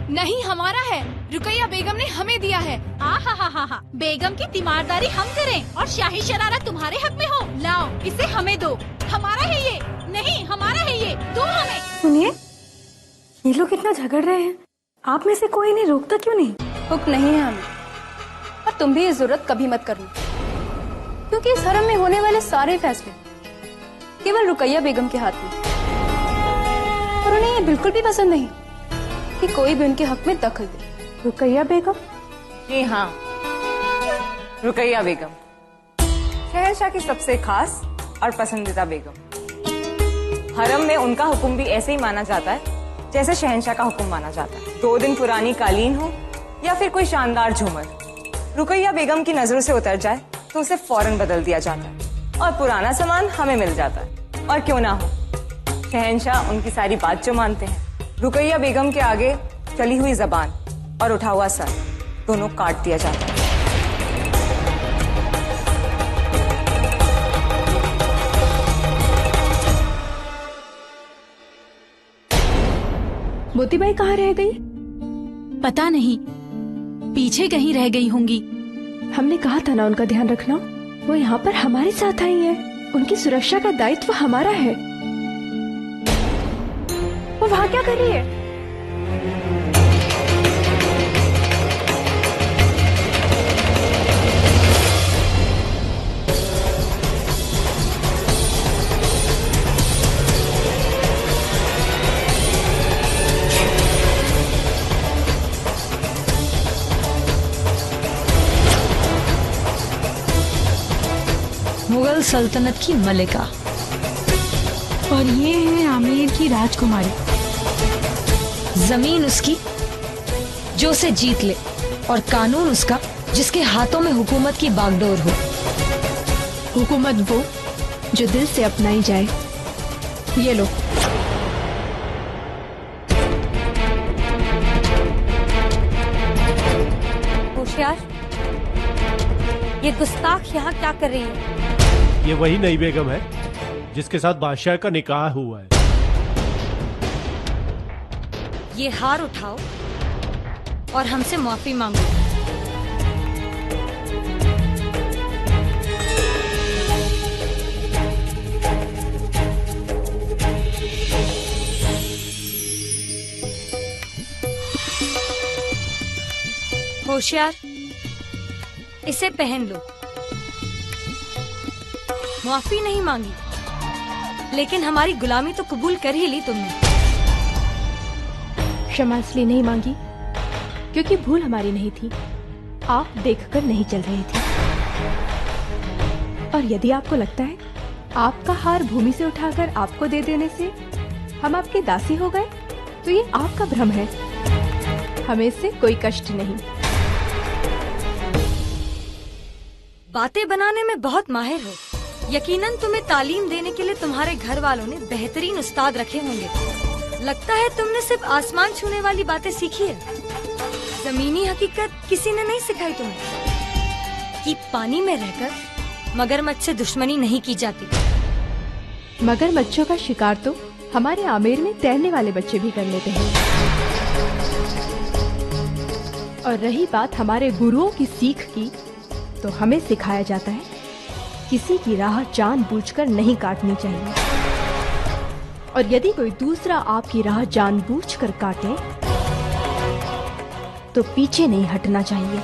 नहीं, हमारा है। रुकैया बेगम ने हमें दिया है। हा। बेगम की तीमारदारी हम करें और शाही शरारत तुम्हारे हक में हो। लाओ, इसे हमें दो। हमारा है ये। नहीं, हमारा है ये, दो हमें। सुनिए, ये लोग इतना झगड़ रहे हैं, आप में से कोई नहीं रोकता क्यों नहीं? हुक्म नहीं है हमें, और तुम भी ये जरूरत कभी मत करना, क्योंकि इस हरम में होने वाले सारे फैसले केवल रुकैया बेगम के हाथ में, और उन्हें ये बिल्कुल भी पसंद नहीं कि कोई भी उनके हक में दखल दे। रुकैया बेगम? जी हाँ, रुकैया बेगम, शहंशाह की सबसे खास और पसंदीदा बेगम। हरम में उनका हुक्म भी ऐसे ही माना जाता है जैसे शहंशाह का हुक्म माना जाता है। 2 दिन पुरानी कालीन हो या फिर कोई शानदार झूमर, रुकैया बेगम की नजरों से उतर जाए तो उसे फौरन बदल दिया जाता है और पुराना सामान हमें मिल जाता है। और क्यों ना हो, शहंशाह उनकी सारी बात जो मानते हैं। रुकैया बेगम के आगे चली हुई जबान और उठा हुआ सर दोनों काट दिया जाता है। मोतीबाई कहाँ रह गई? पता नहीं, पीछे कहीं रह गई होंगी। हमने कहा था ना उनका ध्यान रखना। वो यहाँ पर हमारे साथ आई है, उनकी सुरक्षा का दायित्व हमारा है। वो वहाँ क्या कर रही है? मुगल सल्तनत की मलिका, और ये है आमेर की राजकुमारी। जमीन उसकी जो उसे जीत ले, और कानून उसका जिसके हाथों में हुकूमत की बागडोर हो। हुकूमत वो जो दिल से अपनाई जाए। ये लो। होशियार, ये गुस्ताख यहाँ क्या कर रही है? ये वही नई बेगम है जिसके साथ बादशाह का निकाह हुआ है। ये हार उठाओ और हमसे माफी मांगो। होशियार, इसे पहन लो। माफी नहीं मांगी, लेकिन हमारी गुलामी तो कबूल कर ही ली तुमने। क्षमा इसलिए नहीं मांगी क्योंकि भूल हमारी नहीं थी, आप देखकर नहीं चल रही थी। और यदि आपको लगता है आपका हार भूमि से उठाकर आपको दे देने से हम आपके दासी हो गए, तो ये आपका भ्रम है। हमें इससे कोई कष्ट नहीं। बातें बनाने में बहुत माहिर हो। यकीनन तुम्हें तालीम देने के लिए तुम्हारे घर वालों ने बेहतरीन उस्ताद रखे होंगे। लगता है तुमने सिर्फ आसमान छूने वाली बातें सीखी है। जमीनी हकीकत किसी ने नहीं सिखाई तुम्हें कि पानी में रहकर मगरमच्छ से दुश्मनी नहीं की जाती। मगरमच्छों का शिकार तो हमारे आमेर में तैरने वाले बच्चे भी कर लेते हैं। और रही बात हमारे गुरुओं की सीख की, तो हमें सिखाया जाता है किसी की राह जानबूझकर नहीं काटनी चाहिए, और यदि कोई दूसरा आपकी राह जानबूझकर काटे तो पीछे नहीं हटना चाहिए।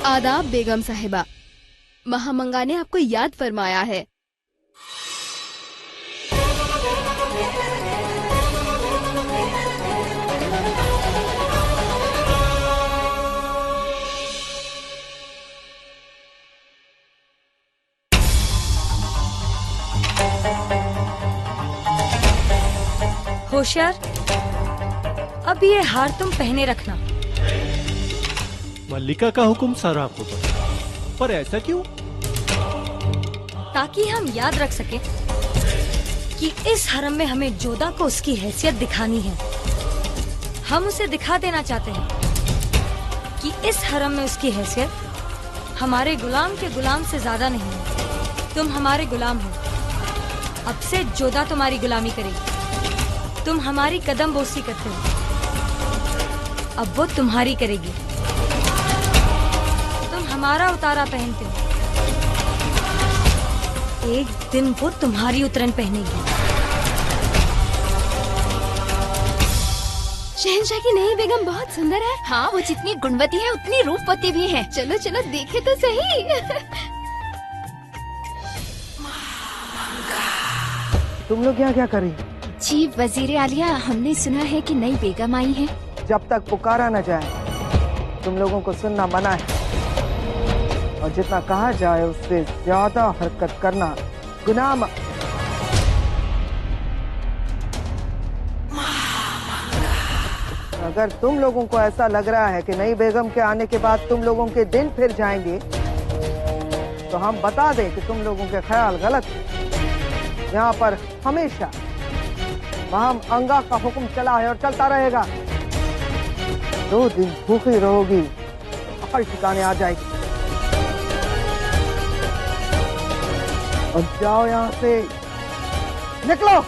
आदाब बेगम साहिबा, महामंगा ने आपको याद फरमाया है। होशियार, अब ये हार तुम पहने रखना। मल्लिका का हुक्म सर आपको पर ऐसा क्यों? ताकि हम याद रख सके कि इस हरम में हमें जोधा को उसकी हैसियत दिखानी है। हम उसे दिखा देना चाहते हैं कि इस हरम में उसकी हैसियत हमारे गुलाम के गुलाम से ज्यादा नहीं है। तुम हमारे गुलाम हो, अब से जोधा तुम्हारी गुलामी करेगी। तुम हमारी कदम बोसी करते हो, अब वो तुम्हारी करेगी। तुम हमारा उतारा पहनते हो, एक दिन वो तुम्हारी उतरन पहनेगी। शहंशाह की नई बेगम बहुत सुंदर है। हाँ, वो जितनी गुणवती है उतनी रूपवती भी है। चलो चलो देखे तो सही। तुम लोग यहाँ क्या कर रही? जी वजीर आलिया, हमने सुना है कि नई बेगम आई है। जब तक पुकारा न जाए तुम लोगों को सुनना मना है, और जितना कहा जाए उससे ज्यादा हरकत करना गुनाह। अगर तुम लोगों को ऐसा लग रहा है कि नई बेगम के आने के बाद तुम लोगों के दिन फिर जाएंगे, तो हम बता दें कि तुम लोगों के ख्याल गलत है। यहाँ पर हमेशा वहां अंगा का हुक्म चला है और चलता रहेगा। 2 दिन भूखी रहोगी, हर ठिकाने आ जाएगी। और जाओ यहाँ से, निकलो।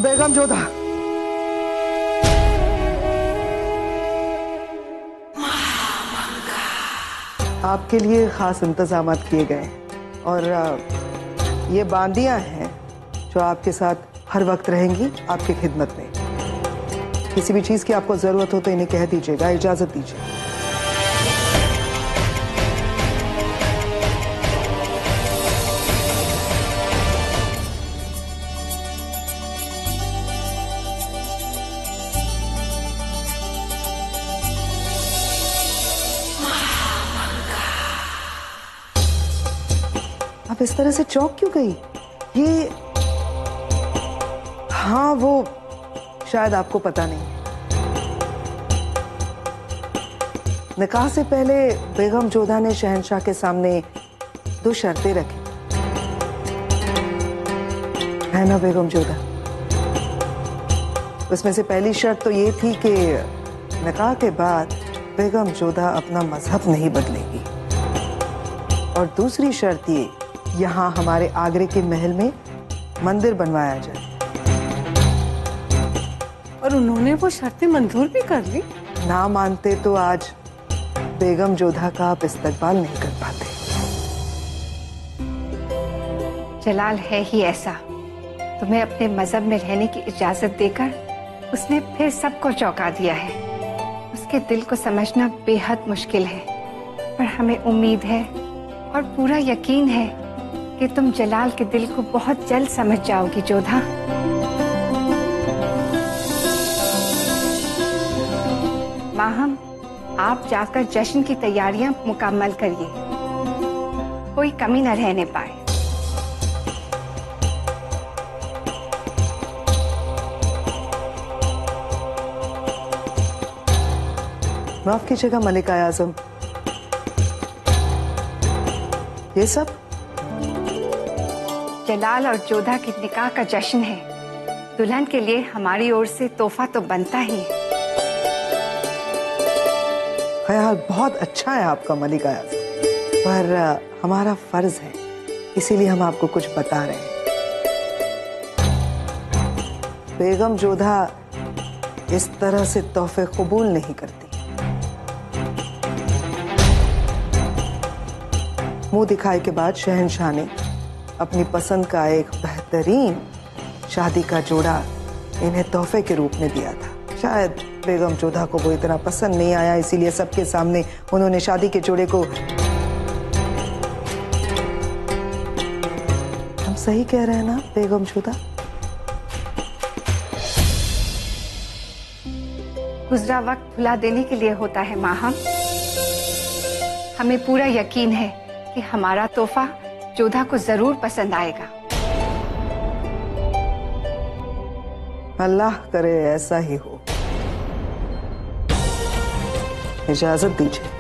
बेगम जोधा, आपके लिए खास इंतजाम किए गए, और ये बांदियां हैं जो आपके साथ हर वक्त रहेंगी, आपकी खिदमत में। किसी भी चीज की आपको जरूरत हो तो इन्हें कह दीजिएगा, इजाजत दीजिए। आप इस तरह से चौंक क्यों गई? ये, हाँ, वो शायद आपको पता नहीं, निकाह से पहले बेगम जोधा ने शहंशाह के सामने 2 शर्तें रखी, है ना बेगम जोधा? उसमें से पहली शर्त तो ये थी कि निकाह के बाद बेगम जोधा अपना मजहब नहीं बदलेगी, और दूसरी शर्त ये, यहाँ हमारे आगरे के महल में मंदिर बनवाया जाए। और उन्होंने वो शर्तें मंजूर भी कर ली। ना मानते तो आज बेगम जोधा का आप इस्तकबाल नहीं कर पाते। जलाल है ही ऐसा, तुम्हें अपने मजहब में रहने की इजाजत देकर उसने फिर सबको चौंका दिया है। उसके दिल को समझना बेहद मुश्किल है, पर हमें उम्मीद है और पूरा यकीन है कि तुम जलाल के दिल को बहुत जल्द समझ जाओगी जोधा। माहम, आप जाकर जश्न की तैयारियां मुकम्मल करिए, कोई कमी न रहने पाए। माफ कीजिएगा मलिका आजम, ये सब जलाल और जोधा की निकाह का जश्न है। दुल्हन के लिए हमारी ओर से तोहफा तो बनता ही है। ख्याल बहुत अच्छा है आपका मलिका आजम, पर हमारा फर्ज है, इसीलिए हम आपको कुछ बता रहे हैं। बेगम जोधा इस तरह से तोहफे कबूल नहीं करती। मुंह दिखाई के बाद शहंशाह ने अपनी पसंद का एक बेहतरीन शादी का जोड़ा इन्हें तोहफे के रूप में दिया था। शायद बेगम जोधा को वो इतना पसंद नहीं आया, इसीलिए सबके सामने उन्होंने शादी के जोड़े को। हम सही कह रहे हैं ना बेगम जोधा? गुजरा वक्त भुला देने के लिए होता है माँ। हमें पूरा यकीन है कि हमारा तोहफा जोधा को जरूर पसंद आएगा। अल्लाह करे ऐसा ही हो। इजाजत दीजिए।